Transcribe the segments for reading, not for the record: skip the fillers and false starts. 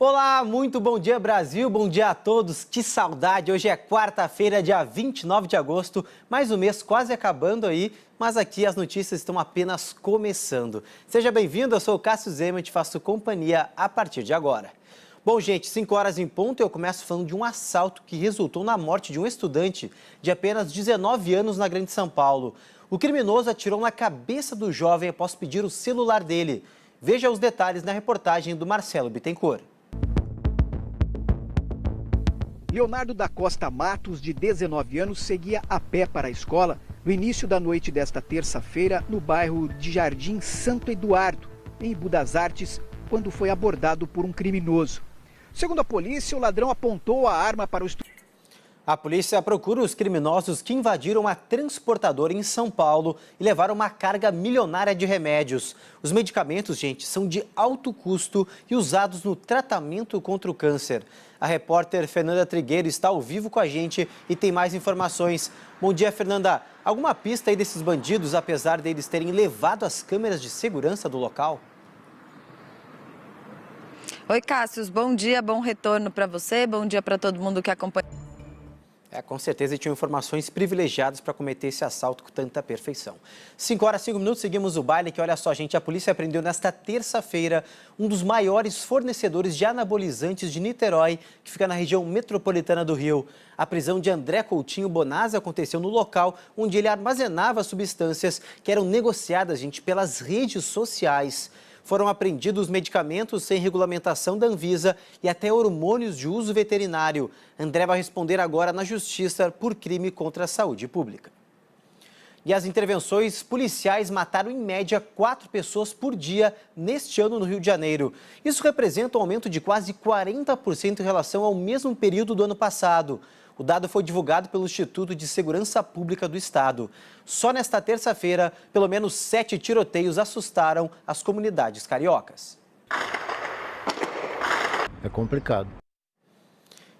Olá, muito bom dia Brasil, bom dia a todos, que saudade! Hoje é quarta-feira, dia 29 de agosto, mais um mês quase acabando aí, mas aqui as notícias estão apenas começando. Seja bem-vindo, eu sou o Cássio Zema e te faço companhia a partir de agora. Bom, gente, 5 horas em ponto, eu começo falando de um assalto que resultou na morte de um estudante de apenas 19 anos na Grande São Paulo. O criminoso atirou na cabeça do jovem após pedir o celular dele. Veja os detalhes na reportagem do Marcelo Bittencourt. Leonardo da Costa Matos, de 19 anos, seguia a pé para a escola no início da noite desta terça-feira, no bairro de Jardim Santo Eduardo, em Embu das Artes, quando foi abordado por um criminoso. Segundo a polícia, o ladrão apontou a arma para o estudante. A polícia procura os criminosos que invadiram uma transportadora em São Paulo e levaram uma carga milionária de remédios. Os medicamentos, gente, são de alto custo e usados no tratamento contra o câncer. A repórter Fernanda Trigueiro está ao vivo com a gente e tem mais informações. Bom dia, Fernanda. Alguma pista aí desses bandidos, apesar deles terem levado as câmeras de segurança do local? Oi, Cássio. Bom dia, bom retorno para você. Bom dia para todo mundo que acompanha. Com certeza tinham informações privilegiadas para cometer esse assalto com tanta perfeição. 5 horas, 5 minutos, seguimos o baile que, olha só, gente, a polícia apreendeu nesta terça-feira um dos maiores fornecedores de anabolizantes de Niterói, que fica na região metropolitana do Rio. A prisão de André Coutinho Bonazzi aconteceu no local onde ele armazenava substâncias que eram negociadas, gente, pelas redes sociais. Foram apreendidos medicamentos sem regulamentação da Anvisa e até hormônios de uso veterinário. André vai responder agora na Justiça por crime contra a saúde pública. E as intervenções policiais mataram em média 4 pessoas por dia neste ano no Rio de Janeiro. Isso representa um aumento de quase 40% em relação ao mesmo período do ano passado. O dado foi divulgado pelo Instituto de Segurança Pública do Estado. Só nesta terça-feira, pelo menos 7 tiroteios assustaram as comunidades cariocas. É complicado.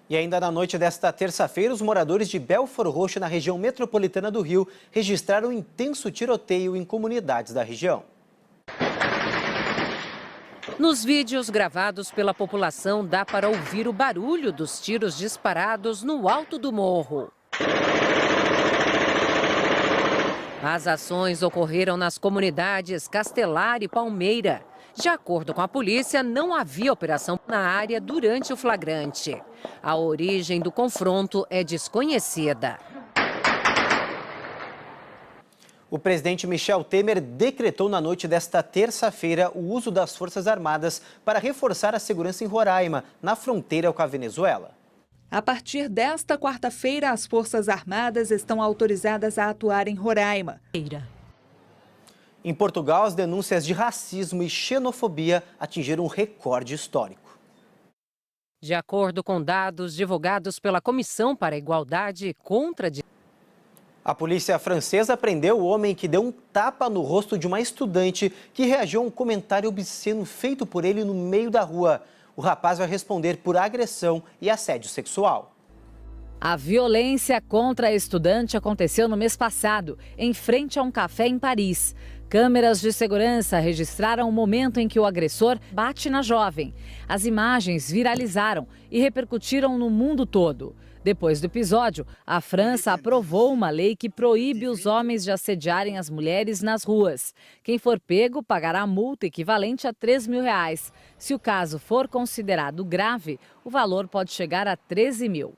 E ainda na noite desta terça-feira, os moradores de Belford Roxo, na região metropolitana do Rio, registraram um intenso tiroteio em comunidades da região. Nos vídeos gravados pela população, dá para ouvir o barulho dos tiros disparados no alto do morro. As ações ocorreram nas comunidades Castelar e Palmeira. De acordo com a polícia, não havia operação na área durante o flagrante. A origem do confronto é desconhecida. O presidente Michel Temer decretou na noite desta terça-feira o uso das Forças Armadas para reforçar a segurança em Roraima, na fronteira com a Venezuela. A partir desta quarta-feira, as Forças Armadas estão autorizadas a atuar em Roraima. Em Portugal, as denúncias de racismo e xenofobia atingiram um recorde histórico. De acordo com dados divulgados pela Comissão para a Igualdade contra a polícia francesa prendeu o homem que deu um tapa no rosto de uma estudante que reagiu a um comentário obsceno feito por ele no meio da rua. O rapaz vai responder por agressão e assédio sexual. A violência contra a estudante aconteceu no mês passado, em frente a um café em Paris. Câmeras de segurança registraram o momento em que o agressor bate na jovem. As imagens viralizaram e repercutiram no mundo todo. Depois do episódio, a França aprovou uma lei que proíbe os homens de assediarem as mulheres nas ruas. Quem for pego pagará multa equivalente a R$3 mil. Se o caso for considerado grave, o valor pode chegar a 13 mil.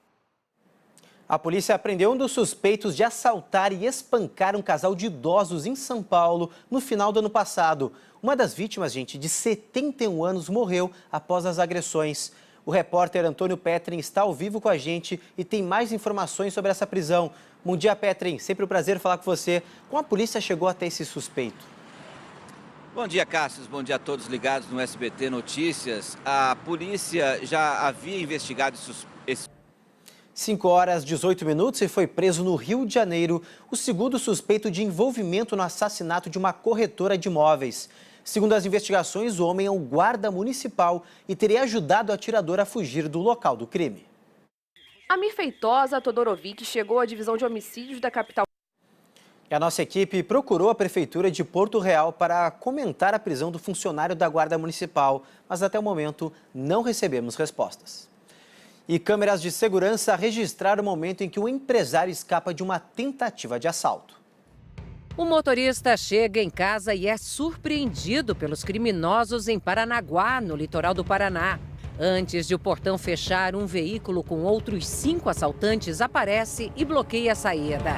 A polícia apreendeu um dos suspeitos de assaltar e espancar um casal de idosos em São Paulo no final do ano passado. Uma das vítimas, gente, de 71 anos, morreu após as agressões. O repórter Antônio Petrin está ao vivo com a gente e tem mais informações sobre essa prisão. Bom dia, Petrin. Sempre um prazer falar com você. Como a polícia chegou até esse suspeito? Bom dia, Cássio. Bom dia a todos ligados no SBT Notícias. A polícia já havia investigado esse 5 horas 18 minutos e foi preso no Rio de Janeiro o segundo suspeito de envolvimento no assassinato de uma corretora de imóveis. Segundo as investigações, o homem é um guarda municipal e teria ajudado o atirador a fugir do local do crime. Amir Feitosa Todorovic chegou à divisão de homicídios da capital. E a nossa equipe procurou a Prefeitura de Porto Real para comentar a prisão do funcionário da Guarda Municipal, mas até o momento não recebemos respostas. E câmeras de segurança registraram o momento em que um empresário escapa de uma tentativa de assalto. O motorista chega em casa e é surpreendido pelos criminosos em Paranaguá, no litoral do Paraná. Antes de o portão fechar, um veículo com outros 5 assaltantes aparece e bloqueia a saída.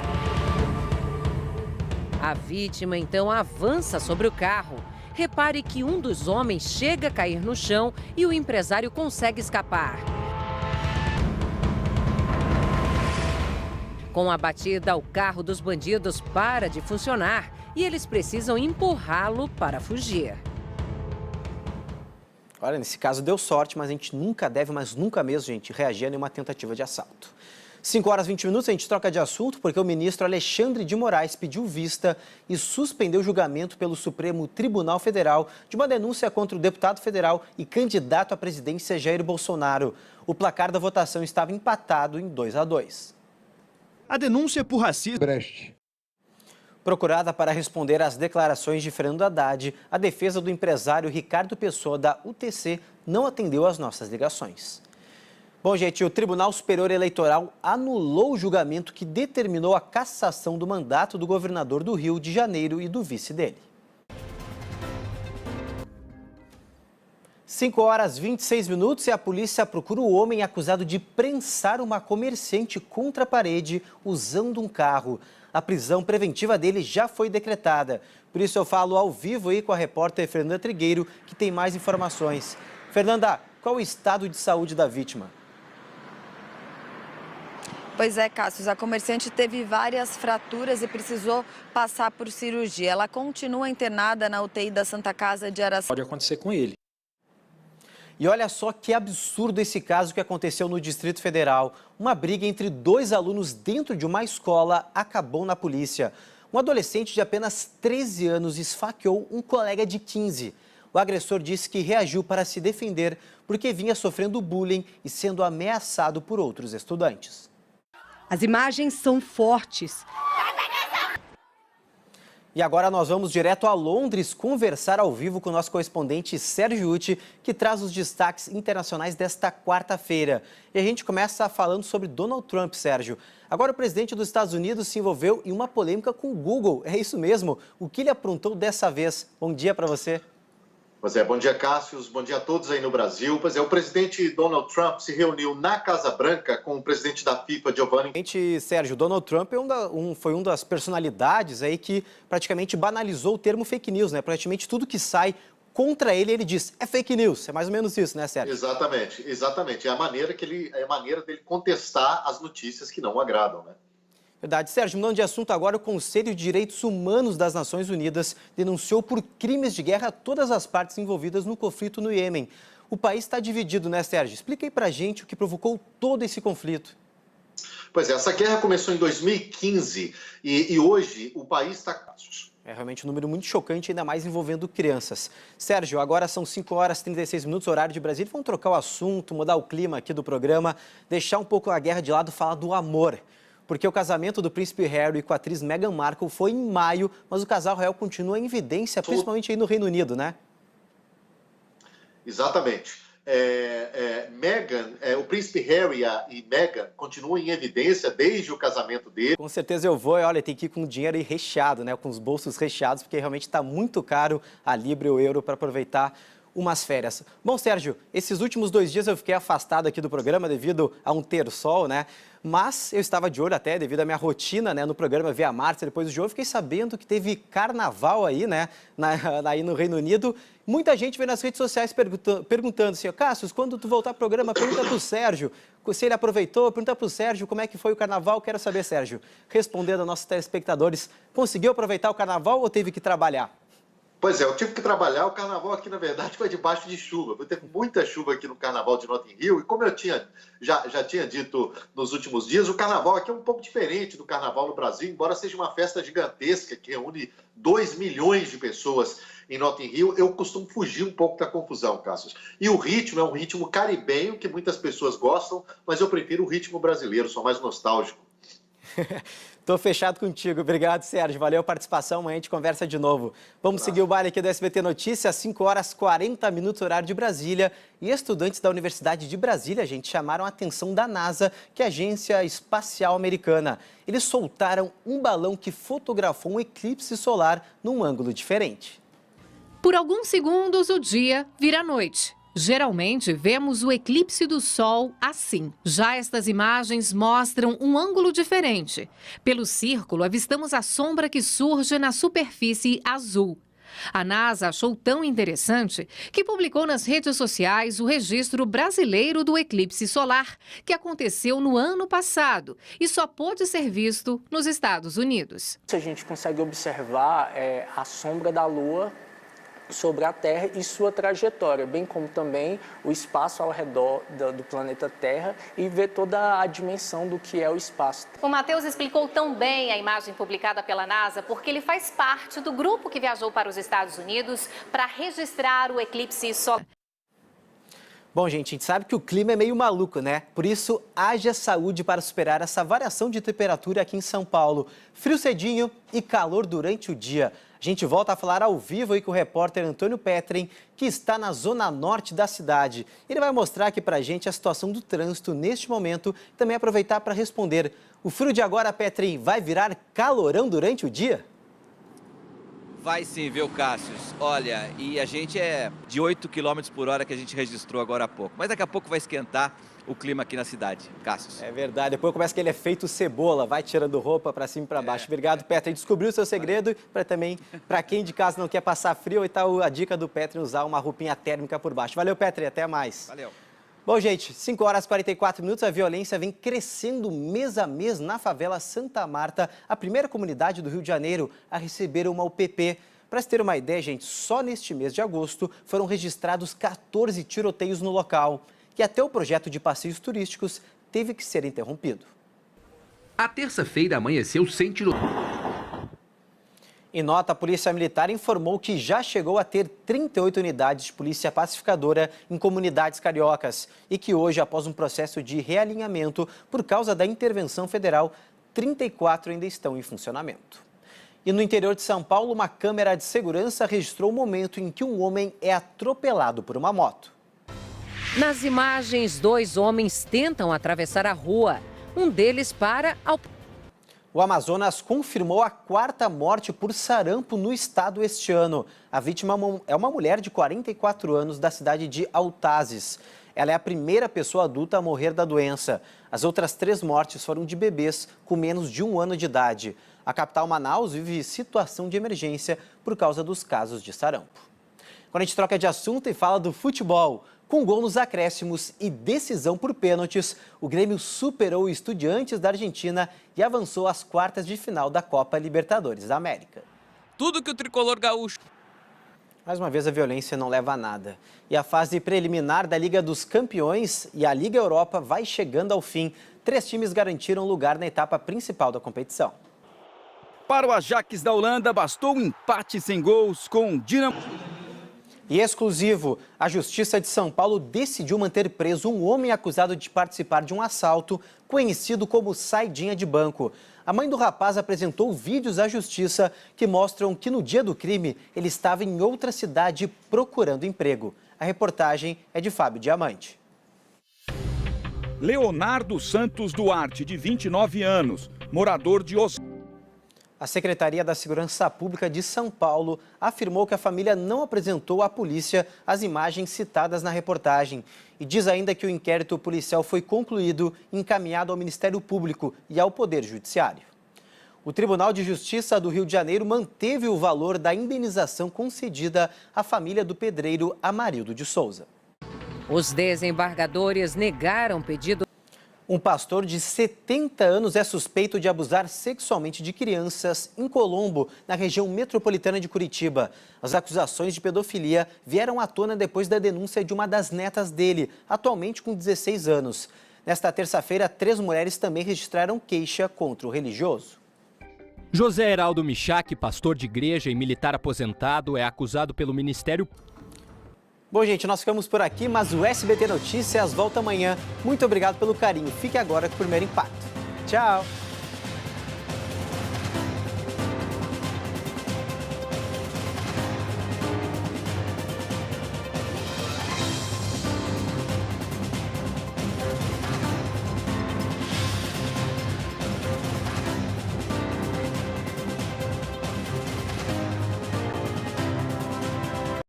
A vítima então avança sobre o carro. Repare que um dos homens chega a cair no chão e o empresário consegue escapar. Com a batida, o carro dos bandidos para de funcionar e eles precisam empurrá-lo para fugir. Olha, nesse caso deu sorte, mas a gente nunca deve, mas nunca mesmo, gente, reagir a nenhuma tentativa de assalto. 5h20, a gente troca de assunto porque o ministro Alexandre de Moraes pediu vista e suspendeu o julgamento pelo Supremo Tribunal Federal de uma denúncia contra o deputado federal e candidato à presidência Jair Bolsonaro. O placar da votação estava empatado em 2-2. A denúncia por racismo. Procurada para responder às declarações de Fernando Haddad, a defesa do empresário Ricardo Pessoa da UTC não atendeu às nossas ligações. Bom, gente, o Tribunal Superior Eleitoral anulou o julgamento que determinou a cassação do mandato do governador do Rio de Janeiro e do vice dele. 5h26 e a polícia procura o homem acusado de prensar uma comerciante contra a parede usando um carro. A prisão preventiva dele já foi decretada. Por isso eu falo ao vivo aí com a repórter Fernanda Trigueiro, que tem mais informações. Fernanda, qual o estado de saúde da vítima? Pois é, Cássio, a comerciante teve várias fraturas e precisou passar por cirurgia. Ela continua internada na UTI da Santa Casa de Araçatuba. Pode acontecer com ele. E olha só que absurdo esse caso que aconteceu no Distrito Federal. Uma briga entre 2 alunos dentro de uma escola acabou na polícia. Um adolescente de apenas 13 anos esfaqueou um colega de 15. O agressor disse que reagiu para se defender porque vinha sofrendo bullying e sendo ameaçado por outros estudantes. As imagens são fortes. E agora nós vamos direto a Londres conversar ao vivo com o nosso correspondente Sérgio Uti, que traz os destaques internacionais desta quarta-feira. E a gente começa falando sobre Donald Trump, Sérgio. Agora o presidente dos Estados Unidos se envolveu em uma polêmica com o Google. É isso mesmo? O que ele aprontou dessa vez? Bom dia para você. Pois é, bom dia, Cássio, bom dia a todos aí no Brasil. Pois é, o presidente Donald Trump se reuniu na Casa Branca com o presidente da FIFA, Giovanni. Sérgio, Donald Trump foi uma das personalidades aí que praticamente banalizou o termo fake news, né? Praticamente tudo que sai contra ele, ele diz, é fake news. É mais ou menos isso, né, Sérgio? Exatamente. É a maneira dele contestar as notícias que não agradam, né? Verdade. Sérgio, mudando de assunto agora, o Conselho de Direitos Humanos das Nações Unidas denunciou por crimes de guerra todas as partes envolvidas no conflito no Iêmen. O país está dividido, né, Sérgio? Explica aí pra gente o que provocou todo esse conflito. Pois é, essa guerra começou em 2015 e hoje o país está... É realmente um número muito chocante, ainda mais envolvendo crianças. Sérgio, agora são 5h36, horário de Brasília. Vamos trocar o assunto, mudar o clima aqui do programa, deixar um pouco a guerra de lado, falar do amor. Porque o casamento do príncipe Harry com a atriz Meghan Markle foi em maio, mas o casal real continua em evidência, principalmente aí no Reino Unido, né? Exatamente. O príncipe Harry e Meghan continuam em evidência desde o casamento dele. Com certeza eu vou, olha, tem que ir com o dinheiro aí recheado, né? Com os bolsos recheados, porque realmente está muito caro a libra e o euro para aproveitar umas férias. Bom, Sérgio, esses últimos 2 dias eu fiquei afastado aqui do programa devido a um ter-sol, né? Mas eu estava de olho até devido à minha rotina, né, no programa Via Marta, depois do jogo, fiquei sabendo que teve carnaval aí, né, aí no Reino Unido. Muita gente veio nas redes sociais perguntando assim, Cássio, quando tu voltar ao programa, pergunta pro Sérgio, se ele aproveitou, pergunta pro Sérgio como é que foi o carnaval. Quero saber, Sérgio, respondendo aos nossos telespectadores, conseguiu aproveitar o carnaval ou teve que trabalhar? Pois é, eu tive que trabalhar. O carnaval aqui, na verdade, foi debaixo de chuva. Teve muita chuva aqui no carnaval de Notting Hill. E como eu já tinha dito nos últimos dias, o carnaval aqui é um pouco diferente do carnaval no Brasil, embora seja uma festa gigantesca que reúne 2 milhões de pessoas em Notting Hill. Eu costumo fugir um pouco da confusão, Cássio. E o ritmo é um ritmo caribenho que muitas pessoas gostam, mas eu prefiro o ritmo brasileiro, sou mais nostálgico. Tô fechado contigo. Obrigado, Sérgio. Valeu a participação. Amanhã a gente conversa de novo. Vamos seguir o baile aqui do SBT Notícias, 5h40, horário de Brasília. E estudantes da Universidade de Brasília, gente, chamaram a atenção da NASA, que é a Agência Espacial Americana. Eles soltaram um balão que fotografou um eclipse solar num ângulo diferente. Por alguns segundos, o dia vira noite. Geralmente, vemos o eclipse do Sol assim. Já estas imagens mostram um ângulo diferente. Pelo círculo, avistamos a sombra que surge na superfície azul. A NASA achou tão interessante que publicou nas redes sociais o registro brasileiro do eclipse solar, que aconteceu no ano passado e só pôde ser visto nos Estados Unidos. A gente consegue observar a sombra da Lua sobre a Terra e sua trajetória, bem como também o espaço ao redor do planeta Terra e ver toda a dimensão do que é o espaço. O Matheus explicou tão bem a imagem publicada pela NASA porque ele faz parte do grupo que viajou para os Estados Unidos para registrar o eclipse solar. Bom, gente, a gente sabe que o clima é meio maluco, né? Por isso, haja saúde para superar essa variação de temperatura aqui em São Paulo. Frio cedinho e calor durante o dia. A gente volta a falar ao vivo aí com o repórter Antônio Petrin, que está na zona norte da cidade. Ele vai mostrar aqui pra gente a situação do trânsito neste momento e também aproveitar para responder. O frio de agora, Petrin, vai virar calorão durante o dia? Vai sim, viu, Cássius? Olha, e a gente é de 8 km por hora que a gente registrou agora há pouco. Mas daqui a pouco vai esquentar o clima aqui na cidade, Cássius. É verdade, depois começa que ele é feito cebola, vai tirando roupa para cima e para baixo. Obrigado, Petrin. Descobriu o seu segredo para quem de casa não quer passar frio, e tá a dica do Petrin usar uma roupinha térmica por baixo. Valeu, Petrin, até mais. Valeu. Bom, gente, 5h44, a violência vem crescendo mês a mês na favela Santa Marta, a primeira comunidade do Rio de Janeiro a receber uma UPP. Para se ter uma ideia, gente, só neste mês de agosto foram registrados 14 tiroteios no local, e até o projeto de passeios turísticos teve que ser interrompido. A terça-feira amanheceu sem tiroteio. Em nota, a Polícia Militar informou que já chegou a ter 38 unidades de polícia pacificadora em comunidades cariocas e que hoje, após um processo de realinhamento por causa da intervenção federal, 34 ainda estão em funcionamento. E no interior de São Paulo, uma câmera de segurança registrou o momento em que um homem é atropelado por uma moto. Nas imagens, 2 homens tentam atravessar a rua. Um deles para ao... O Amazonas confirmou a 4ª morte por sarampo no estado este ano. A vítima é uma mulher de 44 anos da cidade de Altazes. Ela é a primeira pessoa adulta a morrer da doença. As outras 3 mortes foram de bebês com menos de 1 ano de idade. A capital Manaus vive situação de emergência por causa dos casos de sarampo. Quando a gente troca de assunto e fala do futebol, com gol nos acréscimos e decisão por pênaltis, o Grêmio superou o Estudiantes da Argentina e avançou às quartas de final da Copa Libertadores da América. Tudo que o tricolor gaúcho... Mais uma vez, a violência não leva a nada. E a fase preliminar da Liga dos Campeões e a Liga Europa vai chegando ao fim. 3 times garantiram lugar na etapa principal da competição. Para o Ajax da Holanda, bastou um empate sem gols com o Dinamo. E exclusivo, a Justiça de São Paulo decidiu manter preso um homem acusado de participar de um assalto conhecido como saidinha de banco. A mãe do rapaz apresentou vídeos à Justiça que mostram que no dia do crime ele estava em outra cidade procurando emprego. A reportagem é de Fábio Diamante. Leonardo Santos Duarte, de 29 anos, morador de Osasco. A Secretaria da Segurança Pública de São Paulo afirmou que a família não apresentou à polícia as imagens citadas na reportagem e diz ainda que o inquérito policial foi concluído e encaminhado ao Ministério Público e ao Poder Judiciário. O Tribunal de Justiça do Rio de Janeiro manteve o valor da indenização concedida à família do pedreiro Amarildo de Souza. Os desembargadores negaram o pedido. Um pastor de 70 anos é suspeito de abusar sexualmente de crianças em Colombo, na região metropolitana de Curitiba. As acusações de pedofilia vieram à tona depois da denúncia de uma das netas dele, atualmente com 16 anos. Nesta terça-feira, 3 mulheres também registraram queixa contra o religioso. José Heraldo Michak, pastor de igreja e militar aposentado, é acusado pelo Ministério Público. Bom, gente, nós ficamos por aqui, mas o SBT Notícias volta amanhã. Muito obrigado pelo carinho. Fique agora com o Primeiro Impacto. Tchau!